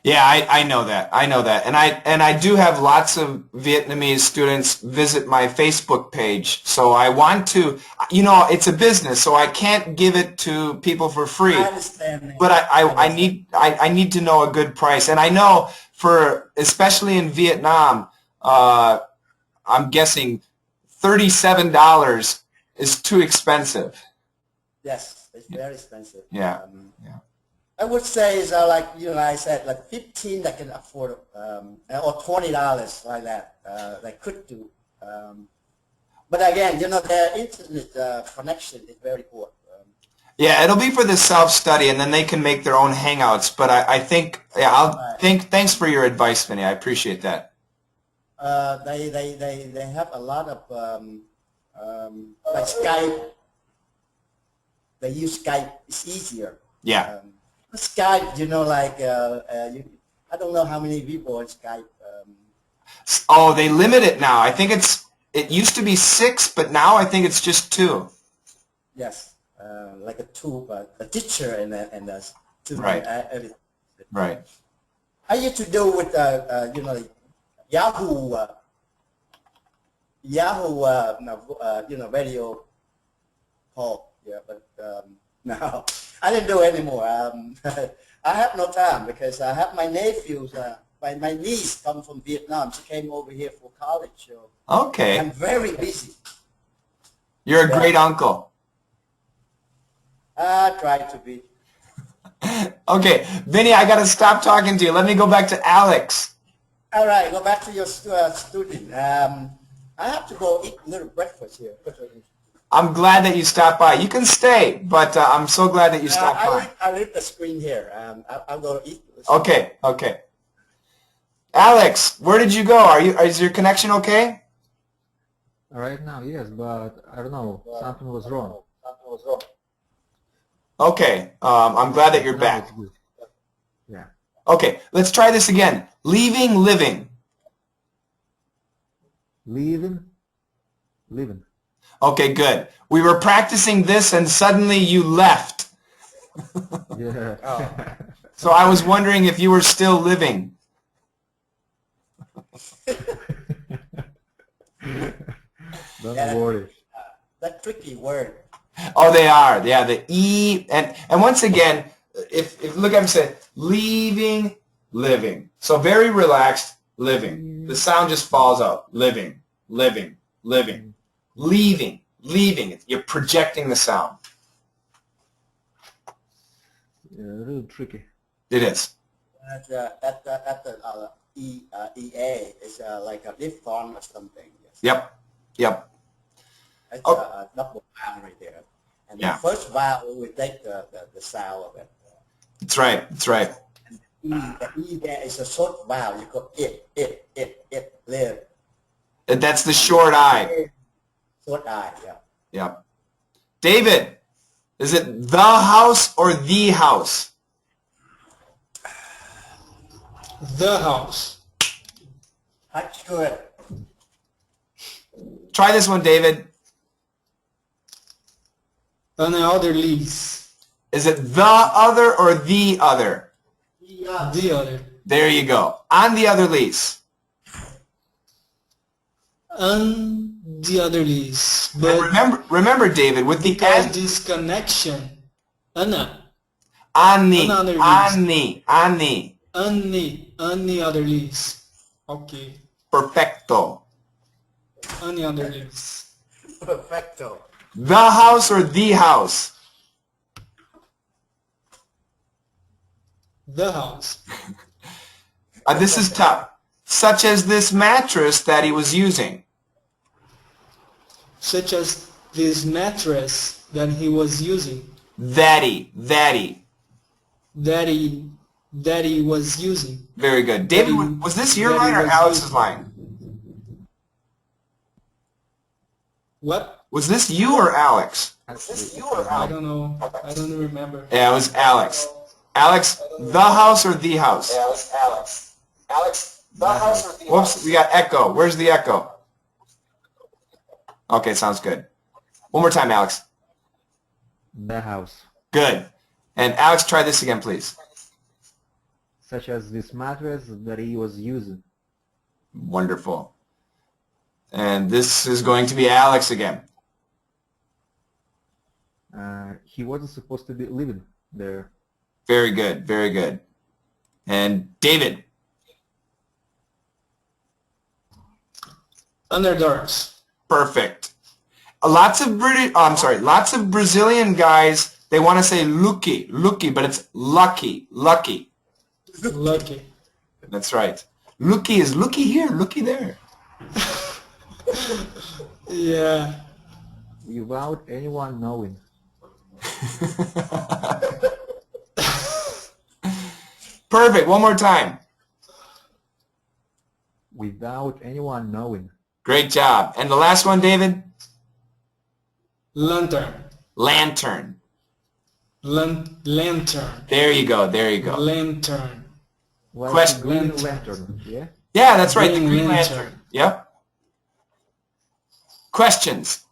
Yeah, I know that. And I do have lots of Vietnamese students visit my Facebook page. So I want to, it's a business, so I can't give it to people for free. I understand. But I need to know a good price. And I know especially in Vietnam, I'm guessing $37 is too expensive. Yes, it's very expensive. Yeah. I would say is like I said, like 15 that can afford or $20 like that they could do. But again, their internet connection is very poor. Yeah, it'll be for the self-study, and then they can make their own hangouts. But I think, thanks for your advice, Vinny. I appreciate that. They have a lot of like Skype. They use Skype. It's easier. Yeah. Skype, I don't know how many people on Skype. Oh, they limit it now. I think it used to be 6, but now I think it's just 2. Yes, like a teacher and a student. Right. Right. I used to do with Yahoo video call. Yeah, but no, I didn't do it anymore. I have no time because I have my nephews. My niece comes from Vietnam. She came over here for college. So okay. I'm very busy. You're a great uncle. I try to be. Okay, Vinny, I got to stop talking to you. Let me go back to Alex. All right, go back to your student. I have to go eat a little breakfast here. I'm glad that you stopped by. You can stay, but I'm so glad that you stopped by. I leave the screen here. I'll go eat. Okay. Alex, where did you go? Is your connection okay? Right now, yes, but I don't know. Something was wrong. Okay. I'm glad that you're back. Yeah. Okay, let's try this again. Leaving, living. Living. Okay, good. We were practicing this and suddenly you left. Yeah. So I was wondering if you were still living. Don't worry. That tricky word. Oh, they are. Yeah, the E. And once again, if look at him say, leaving, living. So very relaxed, living. The sound just falls out. Living. living. Leaving. Leaving. You're projecting the sound. Really tricky. It is. At the EA is like a diphthong or something. Yes. Yep. Yep. It's Oh. a double vowel right there. And Yeah. the first vowel, we take the sound of it. That's right. That's right. The E there is a short vowel. You go it, live. That's the short I. Short I, yeah. Yep. David, is it the house or the house? The house. That's good. Try this one, David. Another lease. Is it the other or the other? The other. There you go. On the other lease. And the other lease. And But remember, David, with the because end, this connection, Anna, ani, another lease. ani. Any other lease. Okay. Perfecto. Any other lease. Perfecto. The house or the house? The house. This is tough. Such as this mattress that he was using. Such as this mattress that he was using. That he. That he was using. Very good. David, That he- was this your that he line or was Alex's using. line? What? Was this you or Alex? I don't know. I don't remember. Yeah, it was Alex. Alex, the house or the house? Alex, the house or the Whoops, we got echo. Where's the echo? Okay, sounds good. One more time, Alex. The house. Good. And Alex, try this again, please. Such as this mattress that he was using. Wonderful. And this is going to be Alex again. He wasn't supposed to be living there. Very good, very good. And David. Underdogs. Perfect. Lots of Brazilian guys, they want to say lucky, but it's lucky. Lucky. That's right. Looky is looky here, looky there. Yeah. Without anyone knowing. Perfect. One more time. Without anyone knowing. Great job. And the last one, David? Lantern. Lantern. Lantern. There you go. There you go. Lantern. Like Question. a green Lantern. lantern, yeah? Yeah, that's right. The Green green lantern. lantern. Yep. Questions?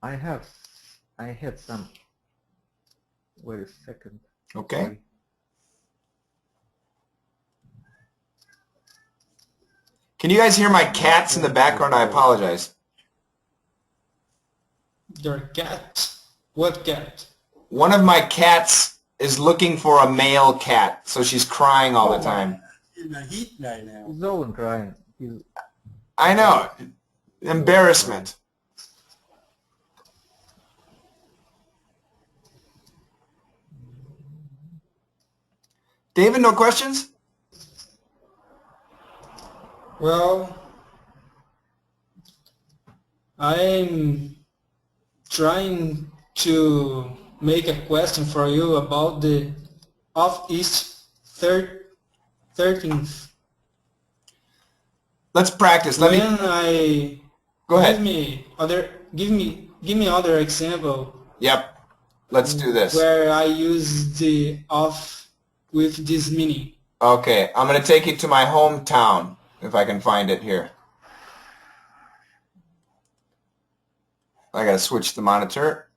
I had some. Wait a second. Okay. Sorry. Can you guys hear my cats in the background? I apologize. Your cat. What cat? One of my cats is looking for a male cat, so she's crying all the time. In the heat right now. He's Owen crying. I know. Embarrassment. David, no questions? Well, I'm trying to make a question for you about the of each 13th. Let's practice. Go ahead. Give me other example. Yep. Let's do this. Where I use the of with this meaning. Okay, I'm going to take you to my hometown, if I can find it here. I got to switch the monitor.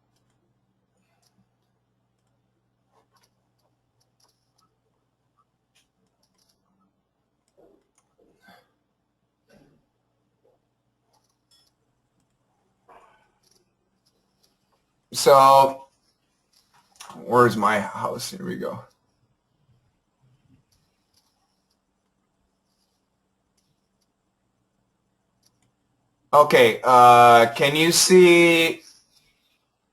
So, where's my house? Here we go. Okay, can you see,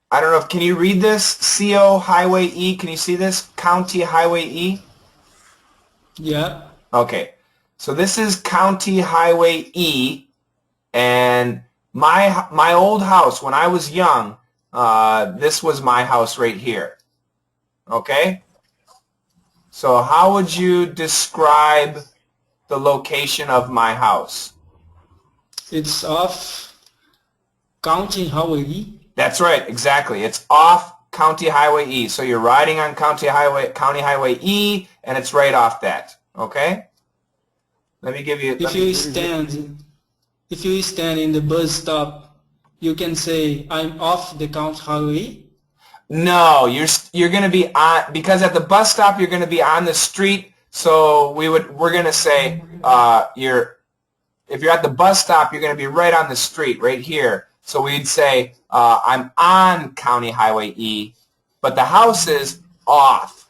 I don't know, can you read this? CO Highway E, can you see this? County Highway E? Yeah. Okay, so this is County Highway E, and my old house, when I was young, this was my house right here. Okay? So how would you describe the location of my house? It's off County Highway. That's right, exactly. It's off County Highway E. So you're riding on County Highway E, and it's right off that. Okay? Let me give you. If you stand in the bus stop, you can say, I'm off the County Highway. No, you're going to be on, because at the bus stop you're going to be on the street. So we're going to say if you're at the bus stop, you're going to be right on the street, right here. So we'd say, I'm on County Highway E, but the house is off.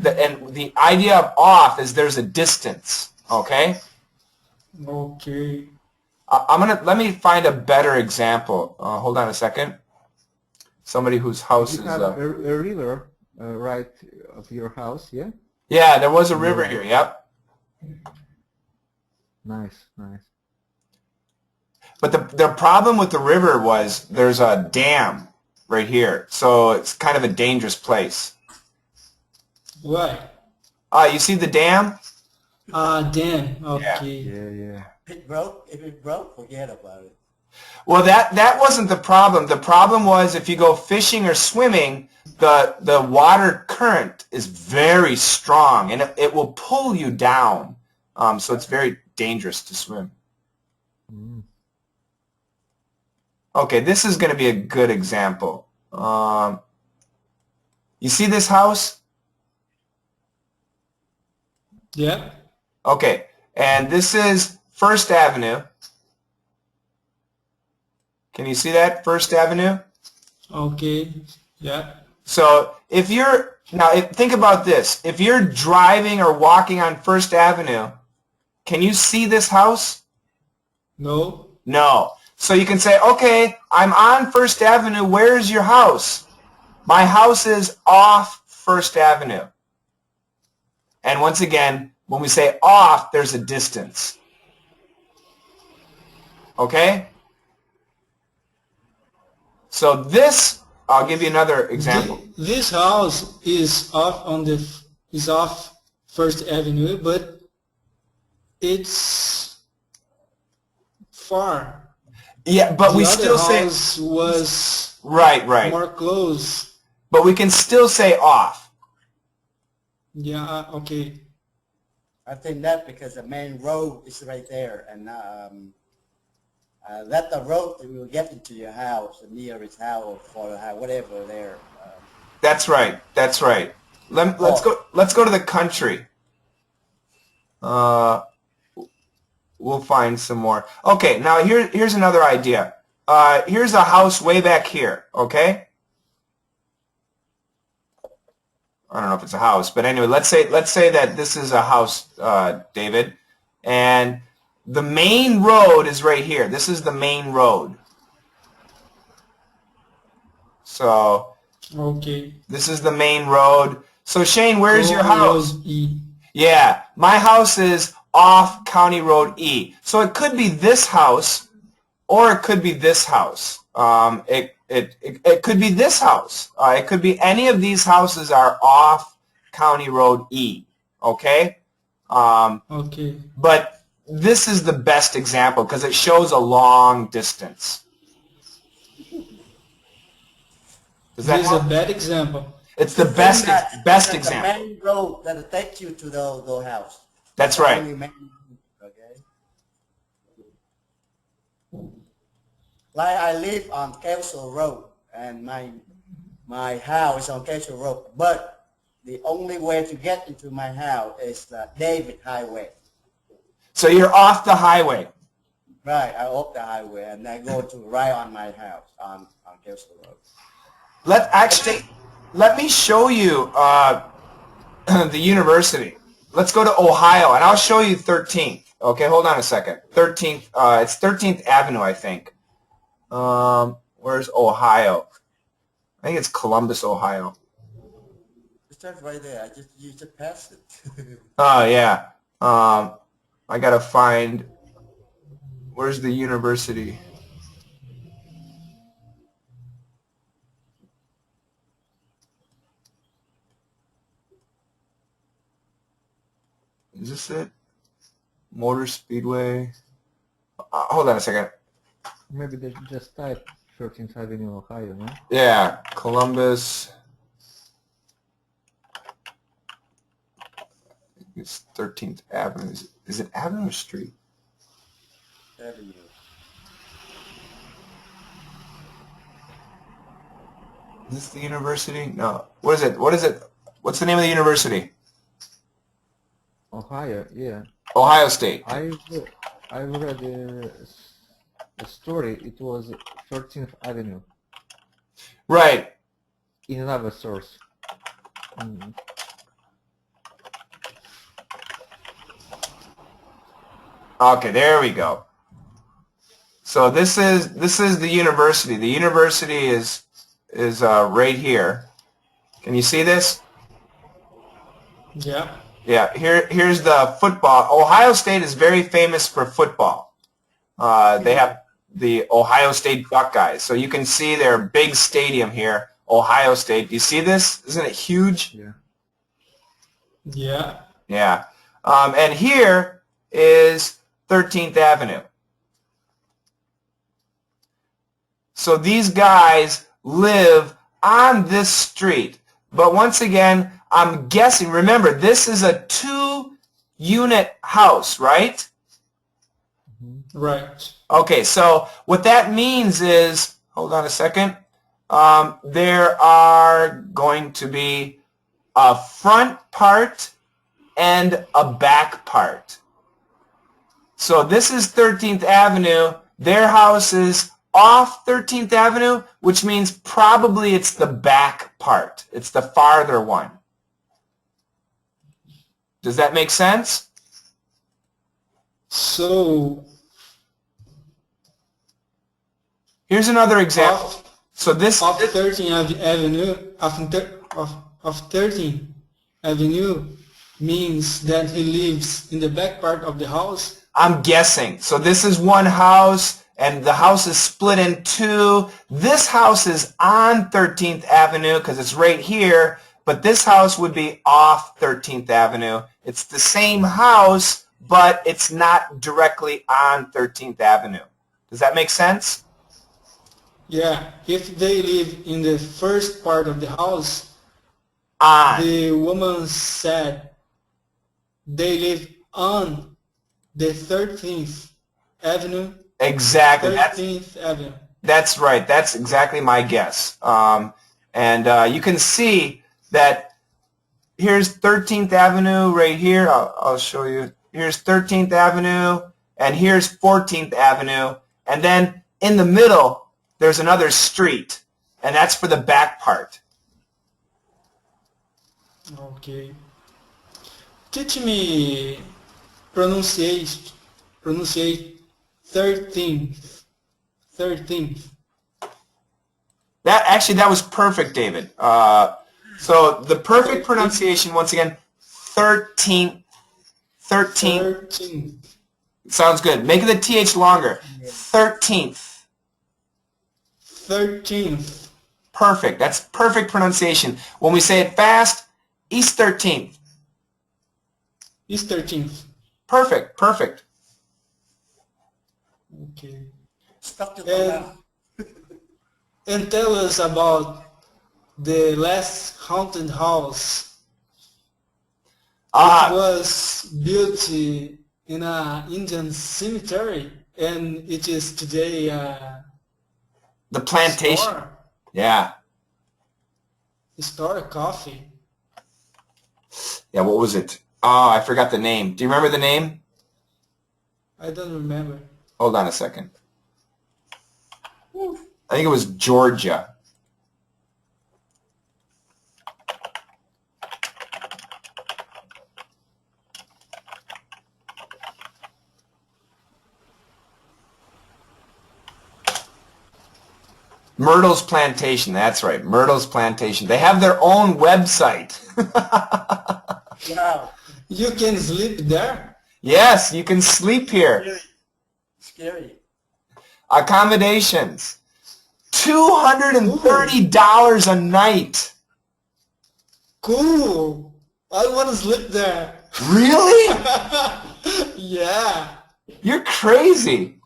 And the idea of off is there's a distance, okay? Okay. Let me find a better example. Hold on a second. Somebody whose house You is... have a river right of your house, yeah? Yeah, there was a river here, yep. Nice, nice. But the problem with the river was there's a dam right here, so it's kind of a dangerous place. Why? You see the dam? Dam. Okay. Yeah. If it broke, forget about it. Well, that wasn't the problem. The problem was if you go fishing or swimming, the water current is very strong, and it will pull you down. So it's very dangerous to swim. Mm. Okay, this is going to be a good example. You see this house? Yeah. Okay, and this is First Avenue. Can you see that? First Avenue? Okay. Yeah. So if you're, think about this. If you're driving or walking on First Avenue, can you see this house? No. No. So you can say, okay, I'm on First Avenue. Where's your house? My house is off First Avenue. And once again, when we say off, there's a distance. Okay? So this, I'll give you another example. This house is off First Avenue, but it's far. Yeah, but we still say the other house was right. more close. But we can still say off. Yeah. Okay. I think that because the main road is right there, and that the road that will get into your house, the nearest house for whatever there. That's right. That's right. Let's go to the country. We'll find some more. Okay, now here's another idea. Here's a house way back here. Okay. I don't know if it's a house, but anyway, let's say that this is a house, David, and the main road is right here. This is the main road. So Okay. this is the main road. So Shane, where's your house? Road E. Yeah, my house is off County Road E. So it could be this house, or it could be this house. It could be this house. It could be any of these houses are off County Road E. Okay? Okay. But this is the best example because it shows a long distance. Does that This is help? a bad example. It's the best example. The main road that takes you to the house. That's The right. only main road, okay. Like I live on Kelso Road, and my house is on Kelso Road, but the only way to get into my house is the David Highway. So you're off the highway. Right, I off the highway, and I go to right on my house on Kelso Road. Let me show you the university. let's go to Ohio, and I'll show you 13th. Okay, hold on a second. 13th, it's 13th Avenue, I think. Where's Ohio? I think it's Columbus, Ohio. It starts right there. You just passed it. Oh, yeah. I got to find, where's the university? Is this it? Motor Speedway. Hold on a second. Maybe they just type 13th Avenue, Ohio, no? Yeah, Columbus. It's 13th Avenue. Is it Avenue or Street? Avenue. Is this the university? No. What is it? What is it? What's the name of the university? Ohio, yeah. Ohio State. I read a story. It was 13th Avenue Right. in another source. Mm. Okay, there we go. So this is the university. The university is right here. Can you see this? Yeah. Yeah. Here's the football. Ohio State is very famous for football. They have the Ohio State Buckeyes. So you can see their big stadium here, Ohio State. Do you see this? Isn't it huge? Yeah. Yeah. Yeah. And here is 13th Avenue. So these guys live on this street. But once again, I'm guessing, remember, this is a 2-unit house, right? Right. Okay, so what that means is, hold on a second, there are going to be a front part and a back part. So this is 13th Avenue. Their house is off 13th Avenue, which means probably it's the back part. It's the farther one. Does that make sense? So Here's another example. So this of 13th Avenue of 13th Avenue means that he lives in the back part of the house. I'm guessing. So this is one house, and the house is split in two. This house is on 13th Avenue because it's right here, but this house would be off 13th Avenue. It's the same house, but it's not directly on 13th Avenue. Does that make sense? Yeah, if they live in the first part of the house, On. the woman said they live on the 13th Avenue. Exactly. 13th Avenue. That's right. That's exactly my guess. You can see that here's 13th Avenue right here. I'll show you. Here's 13th Avenue, and here's 14th Avenue. And then in the middle, there's another street, and that's for the back part. Okay. Teach me pronunciate 13th. 13th. That was perfect, David. So the perfect pronunciation, once again, 13th. 13th. 13th. Sounds good. Make the TH longer. 13th. 13th. Perfect. That's perfect pronunciation. When we say it fast, East 13th. East 13th. Perfect. Perfect. Okay. Stuck to the And tell us about the last haunted house. It was built in an Indian cemetery, and it is today The plantation. Yeah. Store of coffee. Yeah, what was it? Oh, I forgot the name. Do you remember the name? I don't remember. Hold on a second. I think it was Georgia. Myrtle's Plantation, that's right. Myrtle's Plantation. They have their own website. Wow. You can sleep there? Yes, you can sleep here. Scary. Accommodations. $230 a night. Cool. I want to sleep there. Really? Yeah. You're crazy.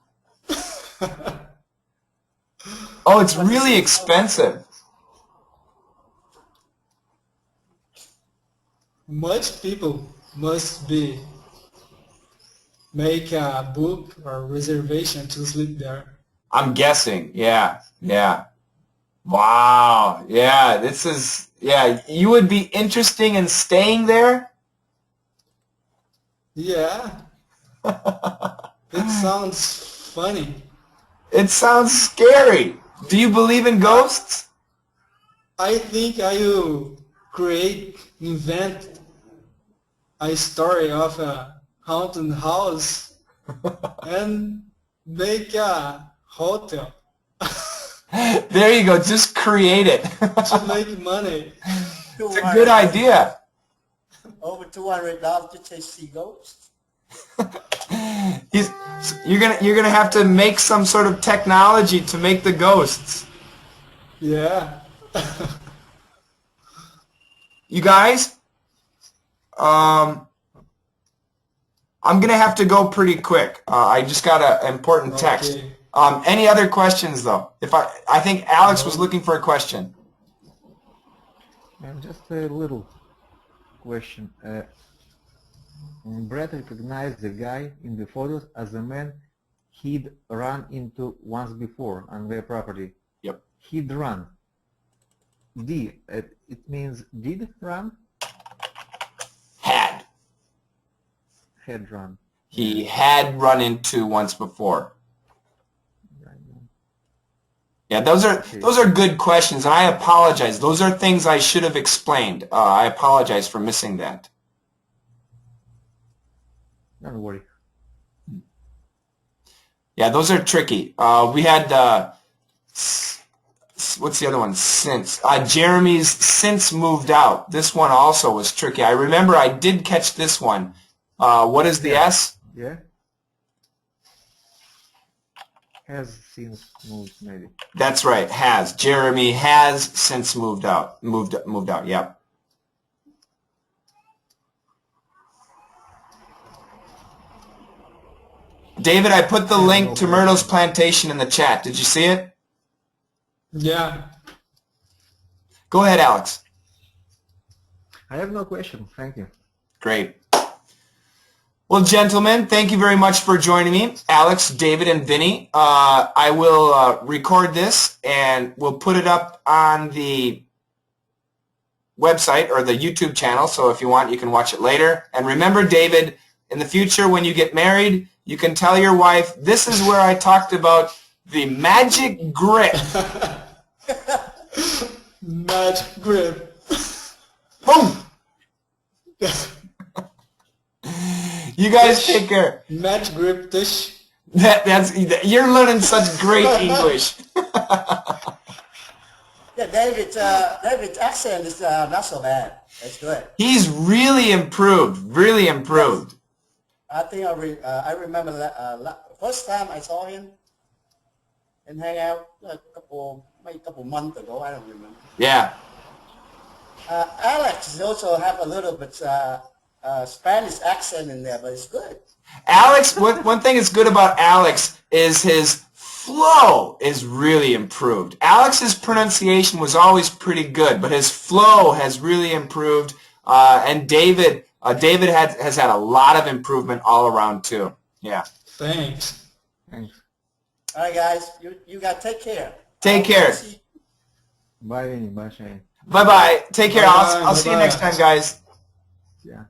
Oh, it's really expensive. Much people must be make a book or reservation to sleep there. I'm guessing. Yeah. Yeah. Wow. Yeah. This is, yeah. You would be interested in staying there? Yeah. It sounds funny. It sounds scary. Do you believe in ghosts? I think I will invent a story of a haunted house and make a hotel There you go. Just create it. to make money. It's a good idea. Over $200 to chase see ghosts. You're gonna have to make some sort of technology to make the ghosts. Yeah. You guys, I'm gonna have to go pretty quick. I just got an important text. Okay. Any other questions though? I think Alex was looking for a question. Just a little question. Brett recognized the guy in the photos as the man he'd run into once before on their property. Yep. He'd run. It means did run? Had. Had run. He had run into once before. Yeah, those are good questions, and I apologize. Those are things I should have explained. I apologize for missing that. Don't worry. Yeah, those are tricky. We had what's the other one? Since Jeremy's since moved out. This one also was tricky. I remember I did catch this one. What is the S? Yeah. Has since moved, maybe. That's right. Has. Jeremy has since moved out. Moved out. Yep. David, I put the link to Myrtle's Plantation in the chat. Did you see it? Yeah. Go ahead, Alex. I have no question. Thank you. Great. Well, gentlemen, thank you very much for joining me. Alex, David, and Vinny. I will record this and we'll put it up on the website or the YouTube channel. So if you want, you can watch it later. And remember, David, in the future when you get married, you can tell your wife, this is where I talked about the magic grip. Magic grip. Boom! You guys take care. Magic grip dish. You're learning such great English. Yeah, David's accent is not so bad. That's good. He's really improved. Really improved. I think I remember that first time I saw him in Hangout maybe a couple months ago. I don't remember. Yeah. Alex also have a little bit Spanish accent in there, but it's good. Alex, one thing that's good about Alex is his flow is really improved. Alex's pronunciation was always pretty good, but his flow has really improved. And David has had a lot of improvement all around too. Yeah. Thanks. Thanks. All right, guys, you got to take care. Take care. Bye, Vinny. Bye, Shane. Bye-bye. Take care. Bye-bye. I'll see you Bye-bye. next time, guys. Yeah.